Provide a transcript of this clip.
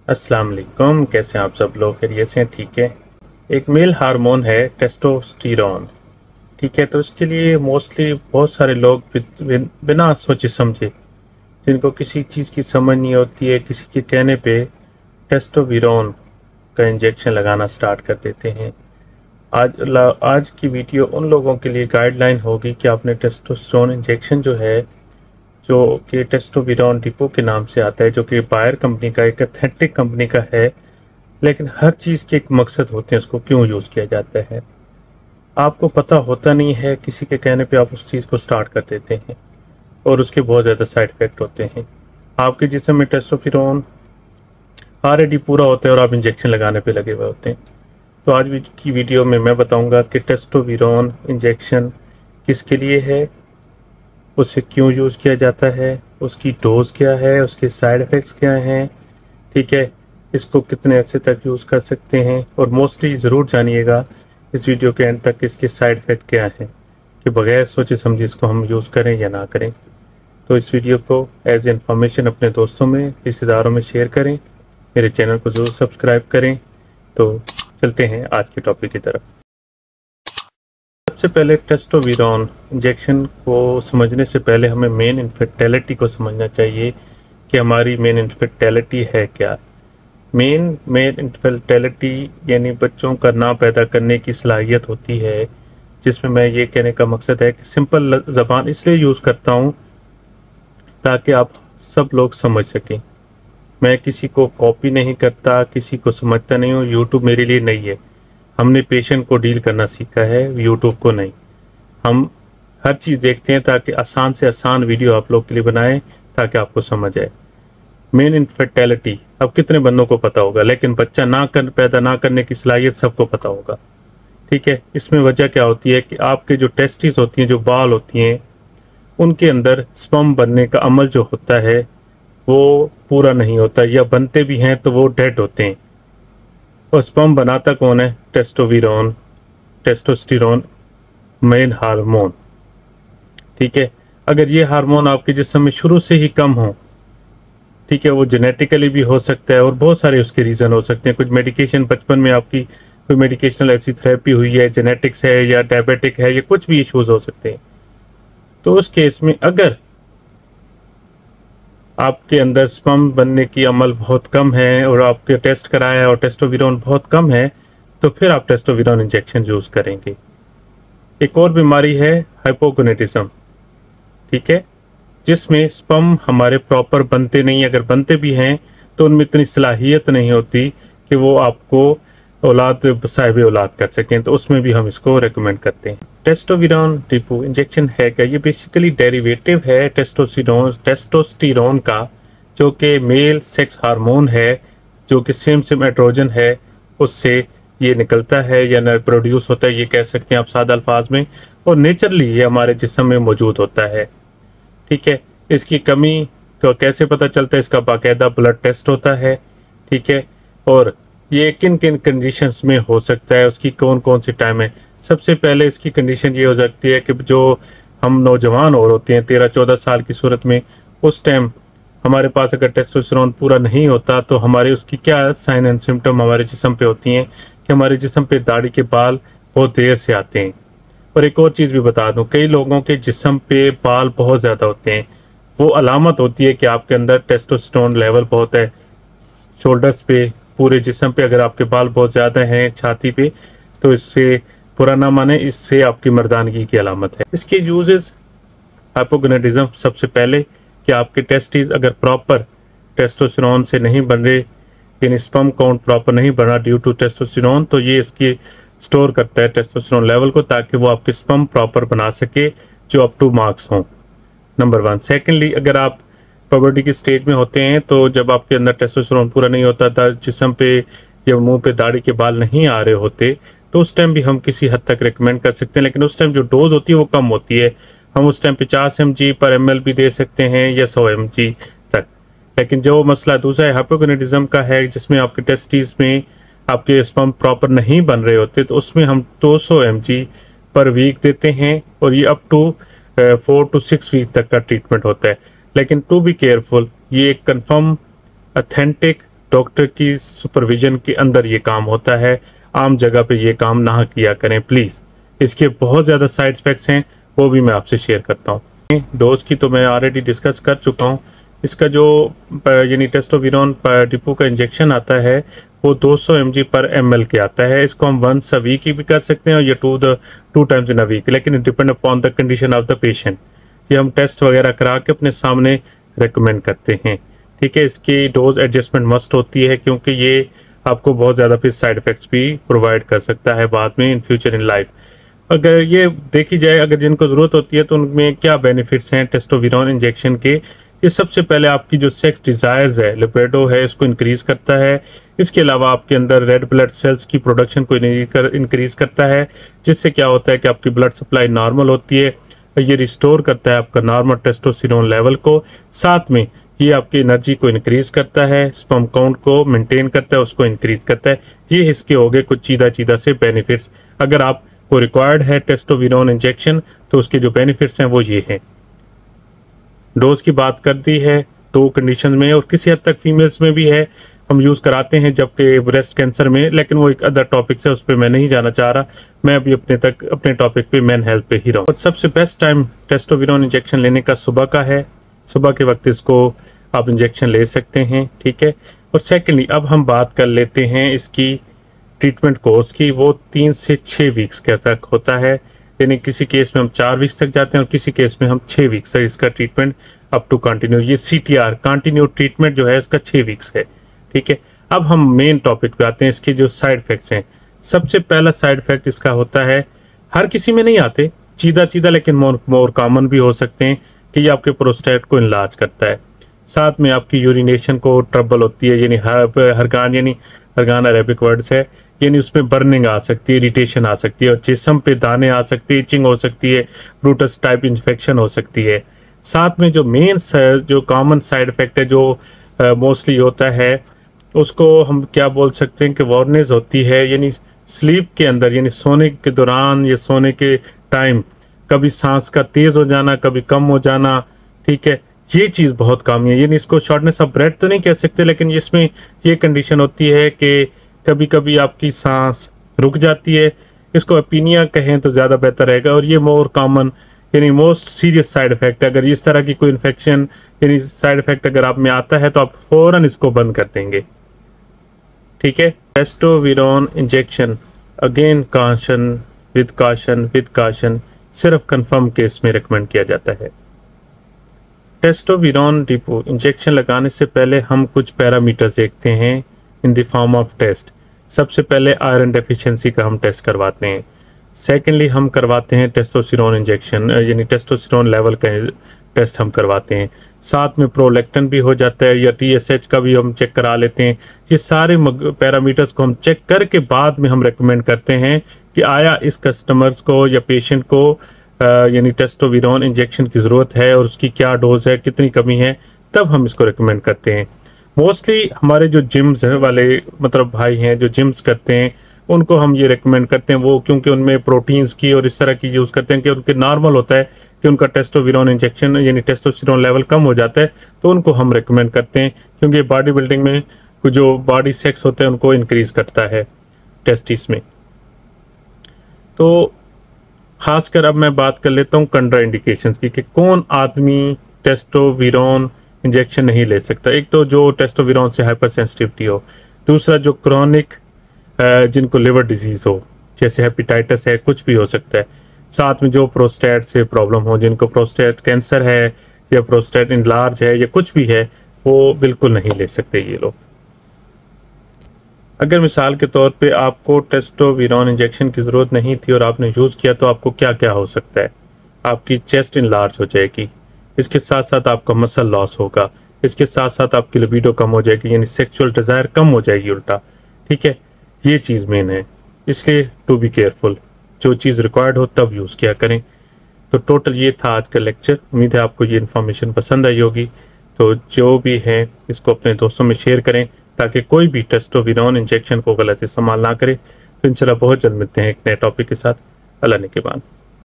अस्सलाम वालेकुम। कैसे हैं आप सब लोग? खैरियत से हैं? ठीक है। एक मेल हार्मोन है टेस्टोस्टेरोन। ठीक है, तो इसके लिए मोस्टली बहुत सारे लोग बिना सोचे समझे, जिनको किसी चीज़ की समझ नहीं होती है, किसी के कहने पे टेस्टोस्टेरोन का इंजेक्शन लगाना स्टार्ट कर देते हैं। आज की वीडियो उन लोगों के लिए गाइडलाइन होगी कि आपने टेस्टोस्टेरोन इंजेक्शन जो है, जो कि टेस्टोस्टेरोन डिपो के नाम से आता है, जो कि बायर कंपनी का, एक एथेंटिक कंपनी का है, लेकिन हर चीज़ के एक मकसद होते हैं, उसको क्यों यूज़ किया जाता है आपको पता होता नहीं है। किसी के कहने पे आप उस चीज़ को स्टार्ट कर देते हैं और उसके बहुत ज़्यादा साइड इफ़ेक्ट होते हैं। आपके जिस्म में टेस्टोस्टेरोन ऑलरेडी पूरा होता है और आप इंजेक्शन लगाने पे लगे हुए होते हैं। तो आज की वीडियो में मैं बताऊंगा कि टेस्टोस्टेरोन इंजेक्शन किसके लिए है, उसे क्यों यूज़ किया जाता है, उसकी डोज क्या है, उसके साइड इफ़ेक्ट्स क्या हैं, ठीक है, इसको कितने अरसे तक यूज़ कर सकते हैं, और मोस्टली ज़रूर जानिएगा इस वीडियो के एंड तक इसके साइड इफ़ेक्ट क्या हैं, कि बगैर सोचे समझे इसको हम यूज़ करें या ना करें। तो इस वीडियो को एज इन्फॉर्मेशन अपने दोस्तों में, रिश्तेदारों में शेयर करें। मेरे चैनल को ज़रूर सब्सक्राइब करें। तो चलते हैं आज के टॉपिक की तरफ। सबसे पहले टेस्टोस्टेरोन इंजेक्शन को समझने से पहले हमें मेन इनफर्टिलिटी को समझना चाहिए कि हमारी मेन इनफर्टिलिटी है क्या। मेन इनफर्टिलिटी यानी बच्चों का ना पैदा करने की सलाहियत होती है, जिसमें मैं ये कहने का मकसद है कि सिंपल ज़बान इसलिए यूज़ करता हूँ ताकि आप सब लोग समझ सकें। मैं किसी को कॉपी नहीं करता, किसी को समझता नहीं हूँ। यूट्यूब मेरे लिए नहीं है। हमने पेशेंट को डील करना सीखा है, यूट्यूब को नहीं। हम हर चीज़ देखते हैं ताकि आसान से आसान वीडियो आप लोग के लिए बनाएं ताकि आपको समझ आए। मेन इनफर्टिलिटी अब कितने बंदों को पता होगा, लेकिन बच्चा पैदा ना करने की सलाहियत सबको पता होगा। ठीक है, इसमें वजह क्या होती है कि आपके जो टेस्टिस होती हैं, जो बाल होती हैं, उनके अंदर स्पर्म बनने का अमल जो होता है वो पूरा नहीं होता, या बनते भी हैं तो वो डेड होते हैं। और स्पर्म बनाता कौन है? Testosterone main hormone. ठीक है, अगर ये हार्मोन आपके जिस्म में शुरू से ही कम हो, ठीक है, वो जेनेटिकली भी हो सकता है और बहुत सारे उसके रीज़न हो सकते हैं। कुछ मेडिकेशन बचपन में आपकी कोई मेडिकेशनल ऐसी थेरेपी हुई है, जेनेटिक्स है या डायबिटिक है, या कुछ भी इश्यूज हो सकते हैं। तो उस केस में अगर आपके अंदर स्पर्म बनने की अमल बहुत कम है और आपके टेस्ट कराया है और टेस्टोस्टेरोन बहुत कम है, तो फिर आप टेस्टोस्टेरोन इंजेक्शन यूज़ करेंगे। एक और बीमारी है हाइपोगोनेटिज्म, ठीक है, जिसमें स्पर्म हमारे प्रॉपर बनते नहीं। अगर बनते भी हैं तो उनमें इतनी सलाहियत नहीं होती कि वो आपको साहिब औलाद कर सकें, तो उसमें भी हम इसको रेकमेंड करते हैं। टेस्टोस्टेरोन डिपो इंजेक्शन है क्या? ये बेसिकली डेरिवेटिव है टेस्टोस्टेरोन का, जो कि मेल सेक्स हार्मोन है, जो कि सेम एंड्रोजन है, उससे ये निकलता है या प्रोड्यूस होता है, ये कह सकते हैं आप सादा अल्फाज में, और नेचुरली ये हमारे जिस्म में मौजूद होता है। ठीक है, इसकी कमी तो कैसे पता चलता है? इसका बाकायदा ब्लड टेस्ट होता है। ठीक है, और ये किन किन कंडीशंस में हो सकता है, उसकी कौन कौन सी टाइम है? सबसे पहले इसकी कंडीशन ये हो सकती है कि जो हम नौजवान और होते हैं 13-14 साल की सूरत में, उस टाइम हमारे पास अगर टेस्टोस्टेरोन पूरा नहीं होता तो हमारे उसकी क्या साइन एंड सिम्टम हमारे जिस्म पे होती हैं कि हमारे जिस्म पे दाढ़ी के बाल बहुत देर से आते हैं। और एक और चीज़ भी बता दूं, कई लोगों के जिस्म पे बाल बहुत ज़्यादा होते हैं, वो अलामत होती है कि आपके अंदर टेस्टोस्टेरोन लेवल बहुत है। शोल्डर्स पे, पूरे जिस्म पे अगर आपके बाल बहुत ज़्यादा हैं, छाती पे, तो इससे बुरा ना माने, इससे आपकी मर्दानगी की अलामत है। इसके यूजेस हाइपोगोनेटिज्म, सबसे पहले कि आपके टेस्टिस अगर प्रॉपर टेस्टोस्टेरोन से नहीं बन रहे, यानी स्पर्म काउंट प्रॉपर नहीं बना ड्यू टू टेस्टोस्टेरोन, तो ये इसकी स्टोर करता है टेस्टोस्टेरोन लेवल को, ताकि वो आपके स्पर्म प्रॉपर बना सके जो अप टू मार्क्स हों, नंबर 1। सेकेंडली, अगर आप प्यूबर्टी की स्टेज में होते हैं, तो जब आपके अंदर टेस्टोस्टेरोन पूरा नहीं होता था, जिस्म पे या मुंह पे दाढ़ी के बाल नहीं आ रहे होते, तो उस टाइम भी हम किसी हद तक रिकमेंड कर सकते हैं, लेकिन उस टाइम जो डोज होती है वो कम होती है। हम उस टाइम 50 mg पर ml भी दे सकते हैं या 100 mg तक। लेकिन जो मसला दूसरा है हाइपोगोनेटिज्म का है, जिसमें आपके टेस्टिस में आपके स्पर्म प्रॉपर नहीं बन रहे होते, तो उसमें हम 200 mg पर वीक देते हैं, और ये अप टू 4 to 6 वीक तक का ट्रीटमेंट होता है। लेकिन टू बी केयरफुल, ये एक कन्फर्म ऑथेंटिक डॉक्टर की सुपरविजन के अंदर ये काम होता है, आम जगह पे ये काम ना किया करें प्लीज़। इसके बहुत ज़्यादा साइड इफ़ेक्ट्स हैं, वो भी मैं आपसे शेयर करता हूँ। डोज की तो मैं ऑलरेडी डिस्कस कर चुका हूँ। इसका जो यानी टेस्टोस्टेरोन डिपो का इंजेक्शन आता है वो 200 mg पर ml के आता है। इसको हम वंस अ वीक भी कर सकते हैं और या two times in a week, लेकिन it depend upon the condition of the patient. ये हम टेस्ट वगैरह करा के अपने सामने रेकमेंड करते हैं, ठीक है। इसकी डोज एडजस्टमेंट मस्ट होती है क्योंकि ये आपको बहुत ज़्यादा फिर साइड इफ़ेक्ट्स भी प्रोवाइड कर सकता है बाद में इन फ्यूचर इन लाइफ। अगर ये देखी जाए, अगर जिनको ज़रूरत होती है तो उनमें क्या बेनिफिट्स हैं टेस्टोस्टेरोन इंजेक्शन के। ये सबसे पहले आपकी जो सेक्स डिज़ायर्स है, लिबिडो है, इसको इंक्रीज़ करता है। इसके अलावा आपके अंदर रेड ब्लड सेल्स की प्रोडक्शन को इंक्रीज़ करता है, जिससे क्या होता है कि आपकी ब्लड सप्लाई नॉर्मल होती है। ये रिस्टोर करता है आपका नॉर्मल टेस्टोस्टेरोन लेवल को। साथ में ये आपकी एनर्जी को इंक्रीज़ करता है, स्पर्म काउंट को मेंटेन करता है, उसको इंक्रीज़ करता है। ये इसके हो गए कुछ चीदा से बेनिफिट्स। अगर आपको रिक्वायर्ड है टेस्टोस्टेरोन इंजेक्शन तो उसके जो बेनिफिट्स हैं वो ये हैं। डोज की बात कर दी है, 2 कंडीशन में और किसी हद तक फीमेल्स में भी है, हम यूज़ कराते हैं जबकि ब्रेस्ट कैंसर में, लेकिन वो एक अदर टॉपिक है, उस पर मैं नहीं जाना चाह रहा। मैं अभी अपने टॉपिक पे मेन हेल्थ पे ही रहूँ। और सबसे बेस्ट टाइम टेस्टोस्टेरोन इंजेक्शन लेने का सुबह का है। सुबह के वक्त इसको आप इंजेक्शन ले सकते हैं, ठीक है। और सेकेंडली अब हम बात कर लेते हैं इसकी ट्रीटमेंट कोर्स की। वो 3 से 6 वीक्स के तक होता है, यानी किसी केस में हम 4 वीक्स तक जाते हैं और किसी केस में हम 6 वीक्स तक इसका ट्रीटमेंट अप टू कंटिन्यू। ये CTR कंटिन्यू ट्रीटमेंट जो है इसका 6 वीक्स है, ठीक है। अब हम मेन टॉपिक पे आते हैं, इसके जो साइड इफेक्ट्स हैं। सबसे पहला साइड इफेक्ट इसका होता है, हर किसी में नहीं आते, चीदा लेकिन मोर कॉमन भी हो सकते हैं कि ये आपके प्रोस्टेट को इनलार्ज करता है। साथ में आपकी यूरिनेशन को ट्रबल होती है, यानी हरगान अरेबिक वर्ड्स है, यानी उसमें बर्निंग आ सकती है, इरिटेशन आ सकती है और जिस्म पे दाने आ सकती है, इचिंग हो सकती है, ब्रूटस टाइप इन्फेक्शन हो सकती है। साथ में जो मेन जो कॉमन साइड इफेक्ट है जो मोस्टली होता है, उसको हम क्या बोल सकते हैं कि वॉर्नेस होती है, यानी स्लीप के अंदर, यानी सोने के दौरान या सोने के टाइम कभी सांस का तेज़ हो जाना, कभी कम हो जाना, ठीक है। ये चीज़ बहुत कम है, यानी इसको शॉर्टनेस ऑफ ब्रेथ तो नहीं कह सकते, लेकिन इसमें ये कंडीशन होती है कि कभी कभी आपकी सांस रुक जाती है। इसको अपीनिया कहें तो ज़्यादा बेहतर रहेगा। और ये मोर कॉमन यानी मोस्ट सीरियस साइड इफ़ेक्ट है। अगर इस तरह की कोई इन्फेक्शन यानी साइड इफ़ेक्ट अगर आप में आता है तो आप फ़ौरन इसको बंद कर देंगे, ठीक है। टेस्टोस्टेरोन इंजेक्शन अगेन काशन सिर्फ कंफर्म केस में रिकमेंड किया जाता है। टेस्टोस्टेरोन डिपो इंजेक्शन लगाने से पहले हम कुछ पैरामीटर्स देखते हैं in the form of test. सबसे पहले आयरन डेफिशिएंसी का हम टेस्ट करवाते हैं। सेकेंडली हम करवाते हैं टेस्टोस्टेरोन इंजेक्शन यानी टेस्टोस्टेरोन लेवल का टेस्ट हम करवाते हैं। साथ में प्रोलैक्टिन भी हो जाता है या TSH का भी हम चेक करा लेते हैं। ये सारे पैरामीटर्स को हम चेक करके बाद में हम रेकमेंड करते हैं कि आया इस कस्टमर्स को या पेशेंट को यानी टेस्टोस्टेरोन इंजेक्शन की ज़रूरत है और उसकी क्या डोज है, कितनी कमी है, तब हम इसको रिकमेंड करते हैं। मोस्टली हमारे जो जिम्स वाले मतलब भाई हैं जो जिम्स करते हैं उनको हम ये रेकमेंड करते हैं, वो क्योंकि उनमें प्रोटीन्स की और इस तरह की यूज़ करते हैं कि उनके नॉर्मल होता है कि उनका टेस्टोस्टेरोन इंजेक्शन यानी टेस्टोस्टेरोन लेवल कम हो जाता है, तो उनको हम रेकमेंड करते हैं क्योंकि बॉडी बिल्डिंग में जो बॉडी सेक्स होते हैं उनको इंक्रीज़ करता है टेस्टिस में। तो खासकर अब मैं बात कर लेता हूँ कंट्रा इंडिकेशंस की कि कौन आदमी टेस्टोस्टेरोन इंजेक्शन नहीं ले सकता। एक तो जो टेस्टोस्टेरोन से हाइपर सेंसिटिविटी हो, दूसरा जो क्रॉनिक जिनको लिवर डिजीज़ हो जैसे हेपेटाइटिस है, कुछ भी हो सकता है। साथ में जो प्रोस्टेट से प्रॉब्लम हो, जिनको प्रोस्टेट कैंसर है या प्रोस्टेट इनलार्ज है या कुछ भी है, वो बिल्कुल नहीं ले सकते ये लोग। अगर मिसाल के तौर पे आपको टेस्टोस्टेरोन इंजेक्शन की ज़रूरत नहीं थी और आपने यूज़ किया तो आपको क्या क्या हो सकता है। आपकी चेस्ट इनलार्ज हो जाएगी, इसके साथ साथ आपका मसल लॉस होगा, इसके साथ साथ आपकी लिबिडो कम हो जाएगी यानी सेक्सुअल डिज़ायर कम हो जाएगी उल्टा, ठीक है। ये चीज़ मेन है, इसलिए टू बी केयरफुल, जो चीज़ रिक्वायर्ड हो तब यूज़ किया करें। तो टोटल ये था आज का लेक्चर। उम्मीद है आपको ये इन्फॉर्मेशन पसंद आई होगी। तो जो भी है इसको अपने दोस्तों में शेयर करें ताकि कोई भी टेस्टोस्टेरोन इंजेक्शन को गलत इस्तेमाल ना करे। तो इंशाल्लाह बहुत जल्द मिलते हैं एक नए टॉपिक के साथ। अल्लाह ने के बाद।